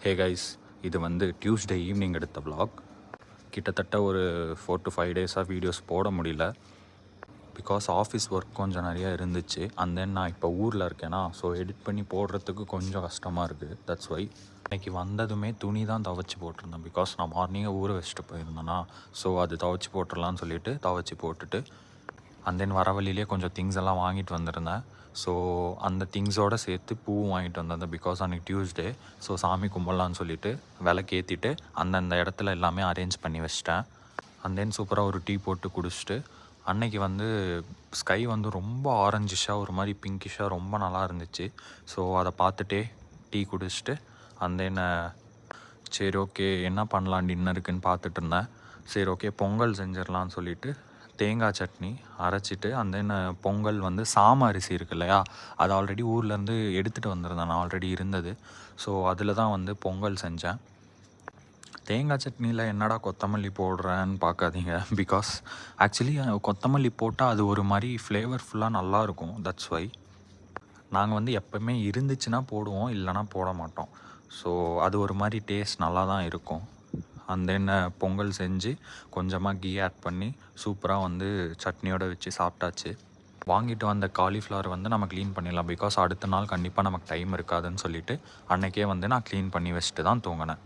Hey guys, இது வந்து Tuesday evening எடுத்த vlog. கிட்டத்தட்ட ஒரு 4 to 5 டேஸாக வீடியோஸ் போட முடியல. பிகாஸ் ஆஃபீஸ் ஒர்க் கொஞ்சம் நிறையா இருந்துச்சு. அண்ட் தென் நான் இப்போ ஊரில் இருக்கேனா, ஸோ எடிட் பண்ணி போடுறதுக்கு கொஞ்சம் கஷ்டமாக இருக்குது. தட்ஸ் வை இன்றைக்கி வந்ததுமே துணி தான் துவைச்சி போட்டிருந்தேன். பிகாஸ் நான் மார்னிங்கே ஊற வச்சுட்டு போயிருந்தேன்னா, ஸோ அது துவைச்சி போட்டுடலான்னு சொல்லிட்டு துவைச்சி போட்டுட்டு அண்ட் தென் வர வழியிலே கொஞ்சம் திங்ஸ் எல்லாம் வாங்கிட்டு வந்திருந்தேன். ஸோ அந்த திங்ஸோடு சேர்த்து பூவும் வாங்கிட்டு வந்திருந்தேன். பிகாஸ் அன்றைக்கி டியூஸ்டே, ஸோ சாமி கும்பிட்லான்னு சொல்லிட்டு விளக்கேற்றிட்டு அந்தந்த இடத்துல எல்லாமே அரேஞ்ச் பண்ணி வச்சிட்டேன். அண்ட் தென் சூப்பராக ஒரு டீ போட்டு குடிச்சிட்டு, அன்னைக்கு வந்து ஸ்கை வந்து ரொம்ப ஆரஞ்சிஷாக ஒரு மாதிரி பிங்கிஷாக ரொம்ப நல்லா இருந்துச்சு. ஸோ அதை பார்த்துட்டே டீ குடிச்சிட்டு அண்ட் தென் சரி ஓகே என்ன பண்ணலாம் டின்னருக்குன்னு பார்த்துட்டு இருந்தேன். சரி ஓகே பொங்கல் செஞ்சிடலான்னு சொல்லிவிட்டு தேங்காய் சட்னி அரைச்சிட்டு அண்ட் தென் பொங்கல் வந்து சாம அரிசி இருக்கு இல்லையா, அது ஆல்ரெடி ஊர்லேருந்து எடுத்துகிட்டு வந்திருந்தேன். நான் ஆல்ரெடி இருந்தது. ஸோ அதில் தான் வந்து பொங்கல் செஞ்சேன். தேங்காய் சட்னியில் என்னடா கொத்தமல்லி போடுறேன்னு பார்க்காதீங்க. பிகாஸ் ஆக்சுவலி கொத்தமல்லி போட்டால் அது ஒரு மாதிரி ஃப்ளேவர்ஃபுல்லாக நல்லாயிருக்கும். தட்ஸ் வை நாங்கள் வந்து எப்போவுமே இருந்துச்சுன்னா போடுவோம், இல்லைனா போட மாட்டோம். ஸோ அது ஒரு மாதிரி டேஸ்ட் நல்லா தான் இருக்கும். அண்ட் தென் பொங்கல் செஞ்சு கொஞ்சமாக கீ ஆட் பண்ணி சூப்பராக வந்து சட்னியோடு வச்சு சாப்பிட்டாச்சு. வாங்கிட்டு வந்த காலிஃப்ளவர் வந்து நம்ம க்ளீன் பண்ணிடலாம். பிகாஸ் அடுத்த நாள் கண்டிப்பாக நமக்கு டைம் இருக்காதுன்னு சொல்லிவிட்டு அன்றைக்கே வந்து நான் க்ளீன் பண்ணி வச்சுட்டு தான் தூங்கினேன்.